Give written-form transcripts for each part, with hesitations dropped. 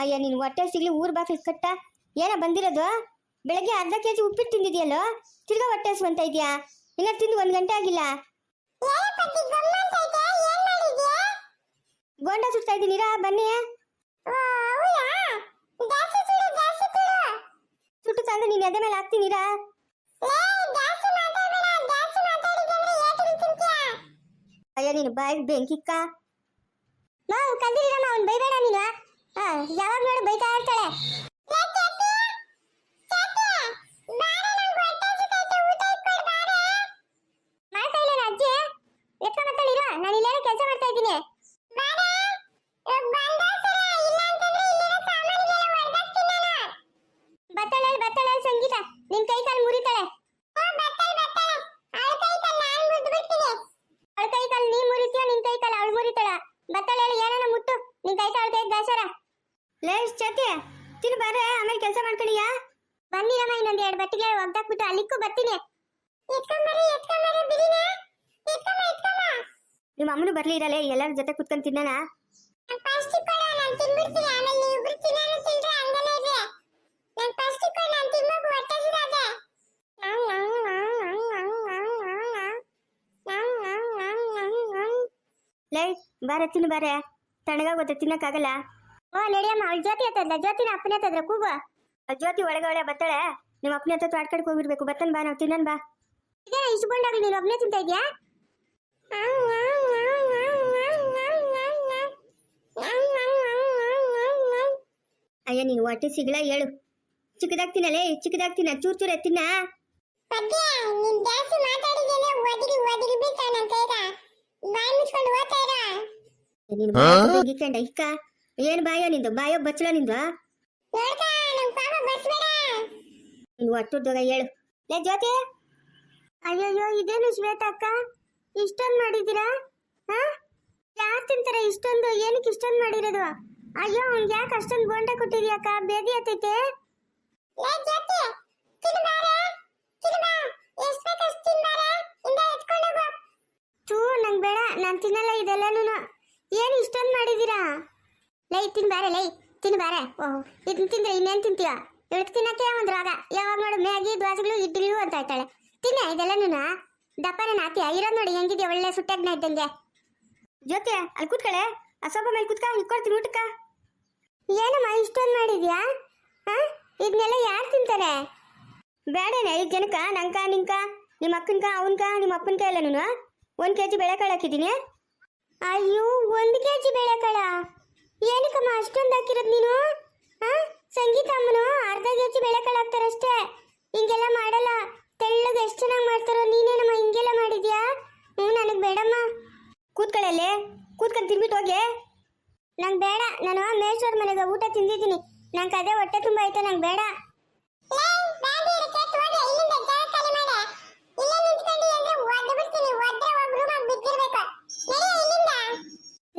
ಅಯ್ಯ ನೀನು ಹೊಟ್ಟೆ ಸಿಗ್ಲಿ ಊರ್ ಬಾಕ್ಲಿ ಕಟ್ಟ ಏನ ಬಂದಿರೋದು? ಬೆಳಗ್ಗೆ ಅರ್ಧ ಕೆಜಿ ಉಪ್ಪಿಟ್ಟು ತಿಂದಿದ್ಯಲ್ಲೋ, ತಿರ್ಗಾ ಹೊಟ್ಟೆ ಹಸ್ವಂತ ಇದೆಯಾ? ಇನ್ನ ತಿಂದು 1 ಗಂಟೆ ಆಗಿಲ್ಲ. ಗೋಂಡ ಸುಡ್ತಾ ಇದ್ದೀನಿರಾ, ಬನ್ನಿ. ಸುಟ್ಟು ತಂದು ನೀನ್ ಎದೆ ಮೇಲೆ ಹಾಕ್ತೀನಿರಾ. ಅಯ್ಯ ನೀನು ಬಾಯಿಗೆ ಬೆಂಕಿಕ್ಕ. ಕಲ್ದಿರಮ್ಮ, ಅವ್ನು ಬೈಬೇಡ ನೀನು. ಯಾವಾಗ ನೋಡು ಬೈತಾ ಇರ್ತಾಳೆ. ನಾನು ಇಲ್ಲೇನೋ ಕೆಲಸ ಮಾಡ್ತಾ ಇದ್ದೀನಿ. ಬತ್ತಳೆ ಸಂಗೀತ, ನಿನ್ ಕೈ ಕಾಲು ಮುರಿತಾಳೆ. ಅವಳ ಕೈ ಕಾಲು ನೀ ಮುರಿತೀಯ, ನಿನ್ ಕೈ ಕಾಲು ಅವಳು ಮುರಿತಾಳ. ಬತ್ತಳೆ ಏನಾನ ಮುಟ್ಟು, ನಿನ್ ಕೈ ಕಾಲು ಕೈ ದಾಸರ. ಲೇಸ್ ಚಾತಿ ತಿನ್ನು ಬಾರೆ, ಆಮೇಲೆ ಕೆಲಸ ಮಾಡ್ಕೊಳ್ಳಿಯಾ. ಬನ್ನಿರಮ್ಮ, ಇನ್ನೊಂದು 2 ಬಟ್ಟೆಗೆ ಒಗ್ದಾಕ್ಬಿಟ್ಟು ಅಲ್ಲಿಕ್ಕೂ ಬರ್ತೀನಿ. ನಿಮ್ಮ ಅಮ್ಮನು ಬರ್ಲಿ ಇರಲ್ಲ, ಎಲ್ಲರ ಜೊತೆ ಕುತ್ಕೊಂಡು ತಿನ್ನೋಣ. ಲೈ ಬಾರೆ ತಿನ್ನು ಬಾರೆ, ತಣ್ಣಗಾಗೋತ್ತೆ, ತಿನ್ನಕ್ಕಾಗಲ್ಲ. ಓ ನಡಿಯಮ್ಮ, ಅವಳ ಜ್ಯೋತಿ ಹತ್ತದ್ಲ, ಜ್ಯೋತಿನ ಅಪ್ಪನ ಹತ್ತದ್ರ ಕೂಗು. ಜ್ಯೋತಿ ಒಳಗಡೆ ಬತ್ತಾಳೆ, ನಿಮ್ಮ ಅಪ್ಪನ ಹತ್ರ ಆಡ್ಕಡ್ಗೆ ಹೋಗ್ಬಿಡ್ಬೇಕು. ಬತ್ತನ್ ಬಾ, ನಾವು ತಿನ್ನನ್ ಬಾ. ಇದೇನ ಇಸ್ಕೊಂಡಾಗ್ಲಿ ನೀನು ಒಬ್ಬನೇ ತಿಂತ ಇದ್ಯಾ? ಅಯ್ಯ ನೀನು ಹೊಟ್ಟೆ ಸಿಗ್ಲ ಹೇಳು. ಚಿಕ್ಕದಾಗ್ತೀನಲ್ಲೇ, ಚಿಕ್ಕದಾಗ್ತೀನ, ಚೂರ್ ಚೂರ್ ಎತ್ತಿನ. ಇಕ್ಕ ಏನ್ ಬಾಯೋ ನಿಂದು, ಬಾಯೋ ಬಚ್ಚಲ ನಿಂದು. ನೀನು ಒಟ್ಟುದ್ದೋಗ ಹೇಳು. ಲೇ ಜ್ಯೋತಿ. ಅಯ್ಯಯ್ಯೋ ಇದೇನು ಶ್ವೇತ ಅಕ್ಕ, ಇಷ್ಟೊಂದು ಮಾಡಿದ್ದೀರಾ? ಯಾರು ತಿಂತಾರೆ ಇಷ್ಟೊಂದು? ಏನಕ್ಕೆ ಇಷ್ಟೊಂದು ಮಾಡಿರೋದು? ಅಯ್ಯೋ ಅವ್ನಿಗೆ ಯಾಕೆ ಅಷ್ಟೊಂದು ಬೋಂಡ ಕೊಟ್ಟಿದ್ಯಾಕ? ಬೇದಿ ಹತ್ತೈತೆ. ನಂಗೆ ಬೇಡ, ನಾನು ತಿನ್ನಲ್ಲ ಇದೆಲ್ಲನೂ. ಏನು ಇಷ್ಟೊಂದು ಮಾಡಿದ್ದೀರಾ? ಲೈ ತಿನ್ಬಾರೆ, ಲೈ ತಿನ್ಬಾರೆ. ಓಹ್ ಇದನ್ನ ತಿಂದ್ರೆ ಇನ್ನೇನು ತಿಂತೀಯ? ಇವತ್ತು ತಿನ್ನಕ್ಕೆ ಒಂದು ರೋಗ. ಯಾವಾಗ ನೋಡು ಮ್ಯಾಗಿ ದೋಸೆಗಳು ಇಡ್ಲಿಗಳು ಅಂತ ಹೇಳ್ತಾಳೆ. ತಿನ್ನೆ ಇದೆಲ್ಲನೂ. ದಪ್ಪನ ನಾತಿಯ ಇರೋದು ನೋಡಿ ಹೆಂಗಿದ್ಯಾ, ಒಳ್ಳೆ ಸುಟ್ಟಾಗ್ನ ಇದ್ದಂಗೆ. ಜ್ಯೋತಿ ಅಲ್ಲಿ ಕೂತ್ಕಳೆ, ಆ ಸೋಫಾ ಮೇಲೆ ಕೂತ್ಕ, ಇಟ್ಕೊಡ್ತೀನಿ ಊಟಕ್ಕ. ಏನಮ್ಮ ಇಷ್ಟೊಂದು ಮಾಡಿದ್ಯಾ? ಇದನ್ನೆಲ್ಲ ಯಾರು ತಿಂತಾರೆ? ಬೇಡನೆ 5 ಜನಕ್ಕ, ನಂಕ ನಿಂಕ, ನಿಮ್ಮ ಅಕ್ಕನ್ಕ, ಅವನ್ಕ, ನಿಮ್ಮ ಅಪ್ಪನ್ಕ ಎಲ್ಲನೂ 1 kg ಬೇಳೆಕಾಳು ಹಾಕಿದ್ದೀನಿ. ಅಯ್ಯೋ 1 kg ಬೇಳೆಕಾಳ? ಏನಕ್ಕಮ್ಮ ಅಷ್ಟೊಂದು ಹಾಕಿರೋದು ನೀನು? ಸಂಗೀತ ಅಮ್ಮನು ಅರ್ಧ kg ಬೇಳೆಕಾಳು ಹಾಕ್ತಾರಷ್ಟೇ, ಹಿಂಗೆಲ್ಲ ಮಾಡಲ್ಲ. ತೆಳ್ಳಗೆ ಎಷ್ಟು ಚೆನ್ನಾಗಿ ಮಾಡ್ತಾರೋ, ನೀನೇನಮ್ಮ ಹಿಂಗೆಲ್ಲ ಮಾಡಿದ್ಯಾ? ನನಗೆ ಬೇಡಮ್ಮ. ಕೂತ್ಕೊಳ್ಳಲ್ಲೇ, ಕೂತ್ಕೊಂಡು ತಿನ್ಬಿಟ್ಟು ಹೋಗಿ. ನಂಗೆ ಬೇಡ, ನಾನು ಮೇಶ್ವರ್ ಮನೆಗೆ ಊಟ ತಿಂದಿದ್ದೀನಿ, ನಂಗೆ ಅದೇ ಹೊಟ್ಟೆ ತುಂಬ ಐತೆ, ನಂಗೆ ಬೇಡ.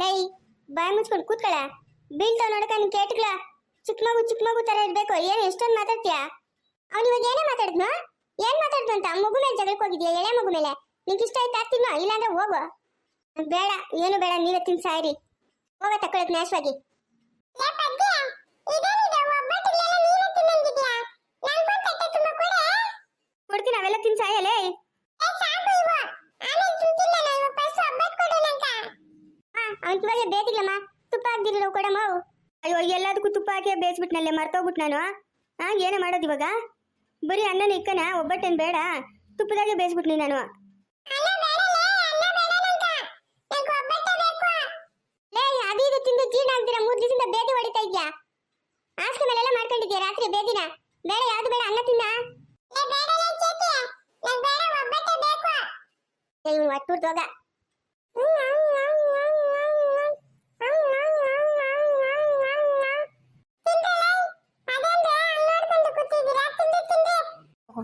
ಲೈ ಬಾಯಿ ಮುಚ್ಕೊಂಡು ಕೂತ್ಕೊಳ್ಳ, ಬೀಳ್ತಾವ ನೋಡಕ ನೀನ್ ಕೇಟ್ಗಳ. ಚಿಕ್ಕ ಮಗು ತರ ಇರ್ಬೇಕು. ಏನು ಎಷ್ಟೊಂದು ಮಾತಾಡ್ತೀಯಾ? ಅವ್ನು ಇವಾಗ ಏನೇ ಮಾತಾಡಿದ್ನು? ಏನ್ ಮಾತಾಡ್ದು ಅಂತ? ಮಗು ಮೇಲೆ ಜಗಳಕ್ಕೆ ಹೋಗಿದ್ಯಾ? ಎಳೆ ಮಗು ಮೇಲೆ. ನಿಂಗೆ ಇಷ್ಟ ಆಯ್ತಾ ತಿನ್ನು, ಇಲ್ಲಾಂದ್ರೆ ಹೋಗು. ಬೇಡ, ಏನು ಬೇಡ, ನೀವೇ ತಿನ್ ಸಾಯ್ರಿ. ಹೋಗ ತಕೊಳ್ಳೋದು ನಾಶವಾಗಿ. ಕೊಡ್ತೀನಿ, ಅವೆಲ್ಲ ತಿನ್ ಸಾಯಲೇ. ಅವನ್ ಇವಾಗ ಬೇತಿಗ್ಲಮ್ಮ, ತುಪ್ಪ ಹಾಕ್ದಿರ ಕೊಡಮ್ಮ. ಅಯ್ಯೋ ಎಲ್ಲದಕ್ಕೂ ತುಪ್ಪ ಹಾಕಿ ಬೇಯಿಸ್ಬಿಟ್ನಲ್ಲೇ, ಮರ್ತೋಗ್ಬಿಟ್ಟು ನಾನು. ಏನೇ ಮಾಡೋದು ಇವಾಗ? ಬರೀ ಅನ್ನನ ಇಕ್ಕನ, ಒಬ್ಬಟ್ಟೇನು ಬೇಡ, ತುಪ್ಪದಾಗೆ ಬೇಯಿಸ್ಬಿಟ್ನಿ ನಾನು. ಅದು ಇದು ತಿಂದು ಜೀರ್ಣ ಆಗ್ತೀರಾ? 3 ದಿವಸದಿಂದ ಬೇದಿ ಹೊಡಿತಾ ಇದ್ಯಾ? ಹಾಸಿಗೆ ಮೇಲೆಲ್ಲ ಮಾಡ್ಕೊಂಡಿದ್ಯಾ ರಾತ್ರಿ ಬೇದಿನ? ಬೇಡ, ಯಾವ್ದು ಬೇಡ, ಅನ್ನ ತಿನ್ನ. ಒಟ್ಟುರ್ದೋಗ.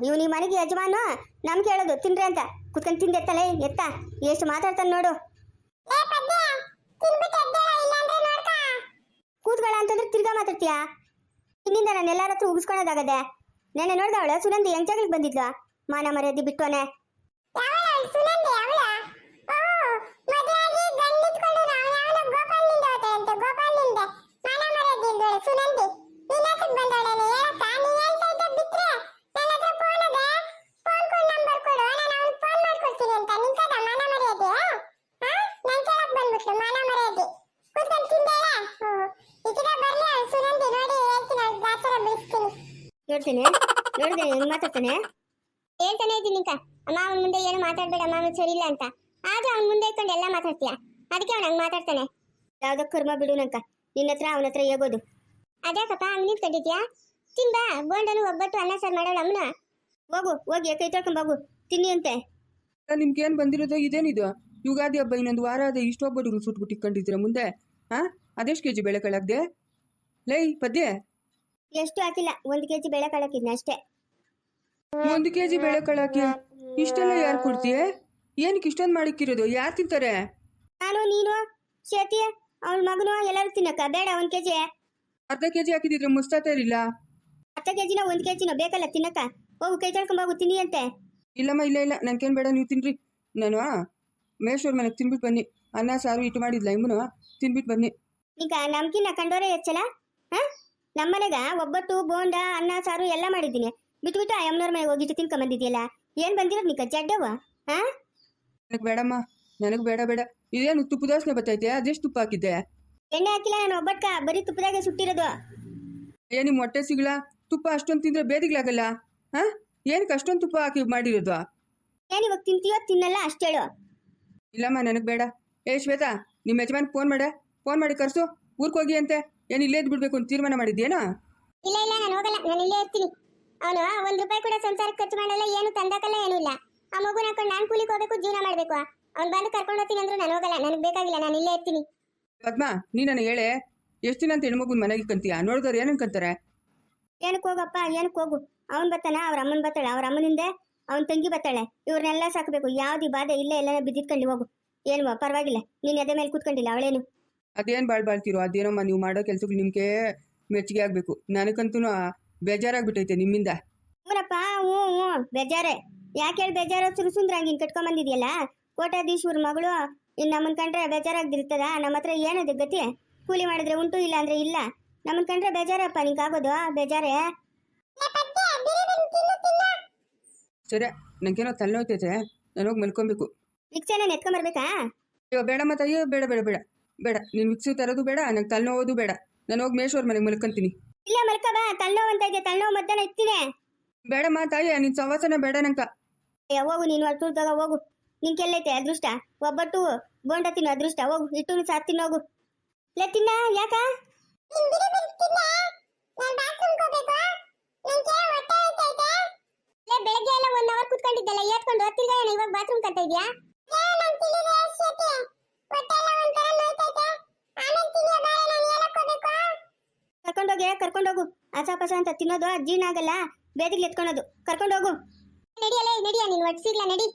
ಇವ್ ನಿಮ್ಮ ಮನೆಗೆ ಯಜಮಾನು ನಮ್ ಕೇಳೋದು ತಿನ್ರಿ ಅಂತ. ಕುತ್ಕೊಂಡು ತಿಂದೆತ್ತಲೇ ಎತ್ತ, ಎಷ್ಟು ಮಾತಾಡ್ತಾನೆ ನೋಡು. ಕೂತ್ಗಳ ಅಂತಂದ್ರೆ ತಿರ್ಗಾ ಮಾತಾಡ್ತೀಯಾ? ಇನ್ನಿಂದ ನಾನು ಎಲ್ಲಾರ ಹತ್ರ ಉಗಿಸ್ಕೊಳೋದಾಗದೆ. ನೆನ್ನೆ ನೋಡ್ದವಳು ಸುನಂದಿ ಎಂಚಾಗ್ಲಿಗೆ ಬಂದಿದ್ಲ, ಮಾನ ಮರ್ಯಾದೆ ಬಿಟ್ಟೋನೆ. ಸುನಂದಿ ನೋಡ್ತೇನೆ ನೋಡ್ದೆ ಹೆಂಗ್ ಮಾತಾಡ್ತಾನೆ. ಹೇಳ್ತಾನೆ ಇದ್ದೀನಿ ಅಕ್ಕ, ಅಮ್ಮ ಅವನ ಮುಂದೆ ಏನು ಮಾತಾಡ್ಬೇಡ, ಅಮ್ಮ ಅವ್ನು ಸರಿ ಇಲ್ಲ ಅಂತ. ಆದ್ರೂ ಅವ್ನ ಮುಂದೆ ಇಟ್ಕೊಂಡು ಎಲ್ಲ ಮಾತಾಡ್ತೀಯ, ಅದಕ್ಕೆ ಅವ್ನು ಹಂಗೆ ಮಾತಾಡ್ತಾನೆ. ಯಾವ್ದೋ ಕರ್ಮ ಬಿಡು ನಂಕ, ನಿನ್ನ ಹತ್ರ ಅವನ ಹತ್ರ ಹೇಗೋದು. ಅದ್ಯಾಕಪ್ಪ ಹಂಗೆ ನಿಂತ್ಕೊಂಡಿದ್ಯಾ? ತಿನ್ಬಾ, ಬೋಂಡನು ಒಬ್ಬಟ್ಟು ಅನ್ನ ಸಾರು ಮಾಡೋಳು ಅಮ್ಮನ. ಹೋಗು ಹೋಗಿ ಕೈ ತೊಳ್ಕೊಂಡ್ ಹೋಗು, ತಿನ್ನಿ ಅಂತೆ. ನಿಮ್ಗೇನು ಬಂದಿರೋದು ಇದೇನಿದು? ಯುಗಾದಿ ಹಬ್ಬ ಇನ್ನೊಂದು ವಾರ ಅದೇ ಇಷ್ಟೊಬ್ಬರು ಸುಟ್ಬಿಟ್ಟು ಇಟ್ಕೊಂಡಿದ್ದೀರಾ ಮುಂದೆ. ಅದೆಷ್ಟು ಕೆಜಿ ಬೇಳೆ ಕಳಾಗ್ದೆ? ಲೈ ಪದ್ಯ ಎಷ್ಟು ಹಾಕಿಲ್ಲ, 1 kg ಬೇಳೆ ಕಳಕಿದ್ನ ಅಷ್ಟೇ. 1 kg ಬೇಳೆ ಕಳಾಕಿ ಇಷ್ಟೆಲ್ಲ ಯಾರು ಕೊಡ್ತೀಯ? ಏನಕ್ಕೆ ಇಷ್ಟೊಂದು ಮಾಡಿಕ್ಕಿರೋದು? ಯಾರು ತಿಂತಾರೆ? ನಾನು, ನೀನು, ಶೇತಿ, ಅವಳ ಮಗನು ಎಲ್ಲರೂ ತಿನ್ನಕ್ಕ. ಬೇಡ 1 kg. ಅರ್ಧ ಕೆಜಿ ಹಾಕಿದಿದ್ರೆ ಮುಸ್ತಾತ ಇರಲಿಲ್ಲ. ಅರ್ಧ ಕೆಜಿನ 1 kg ಬೇಕಲ್ಲ ತಿನ್ನಕ್ಕ. ಹೋಗು ಕೈ ತೊಳ್ಕೊಂಡ್ ಹೋಗು, ತಿನ್ನಿ ಅಂತೆ. ಇಲ್ಲಮ್ಮ ಇಲ್ಲ ನನಗೇನು ಬೇಡ, ನೀವು ತಿನ್ರಿ. ನಾನು ಮೇಶ್ವರ್ ಮನೆಗೆ ತಿನ್ಬಿಟ್ಟು ಬನ್ನಿ. ಅನ್ನ ಸಾರು ಇಟ್ಟು ಮಾಡಿದ್ಲ ಇಮ್ಮನು, ತಿನ್ಬಿಟ್ಟು ಬನ್ನಿ. ಈಗ ನಮ್ಗಿನ್ನ ಕಂಡೋರೆ ಹೆಚ್ಚಲ್ಲ. ನಮ್ಮನೆಗ ಒಬ್ಬಟ್ಟು ಬೋಂಡ ಅನ್ನ ಸಾರು ಎಲ್ಲ ಮಾಡಿದ್ದೀನಿ. ಬಿಟ್ಬಿಟ್ಟು ಆ ಅಮ್ಮನವ್ರ ಮನೆಗೆ ಹೋಗಿಟ್ಟು ತಿನ್ಕೊಂಡ್ ಬಂದಿದ್ಯಲ್ಲ. ಏನ್ ಬಂದಿರೋದು ನಿಕ್ಕ ಜಡ್ಡವ? ನನಗೆ ಬೇಡಮ್ಮ, ನನಗೆ ಬೇಡ. ಇದೇನು ತುಪ್ಪದಾಸನೆ ಬರ್ತೈತೆ? ಅದೆಷ್ಟು ತುಪ್ಪ ಹಾಕಿದ್ದೆ? ಎಣ್ಣೆ ಹಾಕಿಲ್ಲ ನಾನು ಒಬ್ಬಟ್ಕ, ಬರೀ ತುಪ್ಪದಾಗೆ ಸುಟ್ಟಿರೋದು. ನಿಮ್ಮ ಹೊಟ್ಟೆ ಸಿಗ್ಲಾ? ತುಪ್ಪ ಅಷ್ಟೊಂದು ತಿಂದ್ರೆ ಬೇದಿಗ್ಲಾಗಲ್ಲ. ಏನಕ್ಕೆ ಅಷ್ಟೊಂದು ತುಪ್ಪ ಹಾಕಿ ಮಾಡಿರೋದು? ಏನ್ ಇವಾಗ ತಿಂತೀಯೋ ತಿನ್ನಲ್ಲ ಅಷ್ಟೇಳು. ಇಲ್ಲಮ್ಮ ನನಗೆ ಬೇಡ. ಶ್ವೇತಾ, ನಿಮ್ಮ ಯಜಮಾನ್ ಫೋನ್ ಮಾಡಿ ಕರ್ಸು, ಊರ್ಗೆ ಹೋಗಿ ಅಂತೆ. ಏನು ಇಲ್ಲೇ ಇದ್ದು ಬಿಡ್ಬೇಕು ಅಂತ ತೀರ್ಮಾನ ಮಾಡಿದ್ಯೇನೋ? ಇಲ್ಲ ನಾನು ಹೋಗಲ್ಲ, ನಾನು ಇಲ್ಲೇ ಇರ್ತೀನಿ. ಅವನು 1 ರೂಪಾಯಿ ಕೂಡ ಸಂಸಾರಕ್ಕೆ ಖರ್ಚು ಮಾಡಲ್ಲ, ಏನು ತಂದಕಲ್ಲ, ಏನೂ ಇಲ್ಲ. ಆ ಮಗುನ ಹಾಕೊಂಡು ನಾನು ಕೂಲಿಗೆ ಹೋಗ್ಬೇಕು, ಜೀವನ ಮಾಡ್ಬೇಕು. ಅವ್ನು ಬಂದು ಕರ್ಕೊಂಡು ಹೋಗ್ತೀನಿ ಅಂದ್ರೂ ನಾನು ಹೋಗಲ್ಲ, ನನಗೆ ಬೇಕಾಗಿಲ್ಲ, ನಾನು ಇಲ್ಲೇ ಇರ್ತೀನಿ. ಪದ್ಮಾ, ನೀ ನನಗೆ ಹೇಳೆ, ಎಷ್ಟು ದಿನ ಅಂತ ಹೆಣ್ಮಗುನ ಮನೆಗೆ ಕಂತೀಯ? ನೋಡಿದವ್ರು ಏನಂಕಂತಾರೆ? ಏನಕ್ಕೆ ಹೋಗಪ್ಪ, ಏನಕ್ಕೆ ಹೋಗು. ಅವ್ನು ಬರ್ತಾನ, ಅವ್ರ ಅಮ್ಮನ ಬರ್ತಾಳೆ, ಅವ್ರ ಅಮ್ಮನಿಂದ ಅವ್ನ ತಂಗಿ ಬರ್ತಾಳೆ. ಇವ್ರನ್ನೆಲ್ಲ ಸಾಕಬೇಕು. ಯಾವ್ದು ಬಾಧೆ ಇಲ್ಲೇ ಎಲ್ಲ ಬಿದ್ದಿಟ್ಕೊಂಡು ಹೋಗು. ಏನು ಪರವಾಗಿಲ್ಲ, ನೀನು ಎದೆ ಮೇಲೆ ಕೂತ್ಕೊಂಡಿಲ್ಲ ಅವಳೇನು. ಅದೇನು ಬಾಳ್ತೀರೋ ಅದೇನಮ್ಮ, ನೀವು ಮಾಡೋ ಕೆಲಸಗಳು ನಿಮಗೆ ಮೆಚ್ಚುಗೆ ಆಗಬೇಕು. ನನಗಂತೂ ಬೇಜಾರಾಗ್ಬಿಟ್ಟೈತೆ ನಿಮ್ಮಿಂದ. ಹ್ಞೂನಪ್ಪ, ಹ್ಞೂ ಬೇಜಾರೆ. ಯಾಕೆ ಹೇಳಿ ಬೇಜಾರು? ಸುರುಸುಂದ್ರಂಗೆ ಹಿಂಗೆ ಕಟ್ಕೊಂಬಂದಿದ್ಯಲ್ಲ, ಕೋಟ್ಯಾಧೀಶ್ವರ ಮಗಳು. ಇನ್ನು ನಮ್ಮನ್ ಕಂಡ್ರೆ ಬೇಜಾರಾಗ್ದಿರ್ತದ? ನಮ್ಮ ಹತ್ರ ಏನದು ಗತಿ? ಕೂಲಿ ಮಾಡಿದ್ರೆ ಉಂಟು, ಇಲ್ಲ ಅಂದ್ರೆ ಇಲ್ಲ. ನಮ್ಮನ್ ಕಂಡ್ರೆ ಬೇಜಾರಪ್ಪ, ನಿಂಗಾಗೋದು ಬೇಜಾರೇ. ಸರಿ, ನಂಗೇನೋ ತಲೆನೋಯ್ತೈತೆ, ನಾನು ಹೋಗಿ ಮಲ್ಕೊಬೇಕು. ರಿಕ್ಷಾನ ಎತ್ಕೊಂಬರ್ಬೇಕಾ? ಅಯ್ಯೋ ಬೇಡಮ್ಮ ತಾಯಿ, ಬೇಡ. ನೀನು ಮಿಕ್ಸಿ ತರೋದು ಬೇಡ, ನಂಗೆ ತಲೆನೋವುದು ಬೇಡ. ನಾನು ಹೋಗಿ ಮೇಶ್ವರ್ ಮನೆಗೆ ಮಲ್ಕೊಂತೀನಿ. ಇಲ್ಲ ಮಲ್ಕಬಾ, ತಲೆನೋವು ಅಂತ ಇದೆ, ತಲೆನೋವು ಮಧ್ಯಾಹ್ನ ಇರ್ತೀನಿ. ಬೇಡಮ್ಮ ತಾಯಿ, ನಿನ್ನ ಸವಾಸನ ಬೇಡ ನಂಕ. ಹೋಗು ನೀನು, ಅಷ್ಟುದಾಗ ಹೋಗು. ನಿಂಗೆಲ್ಲೈತೆ ಅದೃಷ್ಟ? ಒಬ್ಬಟ್ಟು ಬೋಂಡ ತಿನ್ನು ಅದೃಷ್ಟ. ಹೋಗು, ಇಟ್ಟು ಸಾರು ತಿನ್ನೋಗು. ಇಲ್ಲ ತಿನ್ನ, ಯಾಕ? ಬೆಳಗ್ಗೆ ಎಲ್ಲ 1 hour ಕುತ್ಕೊಂಡಿದ್ದಲ್ಲ, ಏತ್ಕೊಂಡು ತಿರ್ಗಾ ಇವಾಗ ಬಾತ್ರೂಮ್ ಕಟ್ತಾ ಇದೆಯಾ? ಕರ್ಕೊಂಡೋಗು. ಆಸಾಪಸ ಅಂತ ತಿನ್ನೋದು ಜೀರ್ಣ ಆಗಲ್ಲ, ಬೇದಿಗೆ ಎತ್ಕೊಳೋದು. ಕರ್ಕೊಂಡೋಗು. ನಡಿಯಲ್ಲ, ನಡಿಯ, ನೀನು ಒಡ್ಸಿಗ್ಲ ನಡಿ.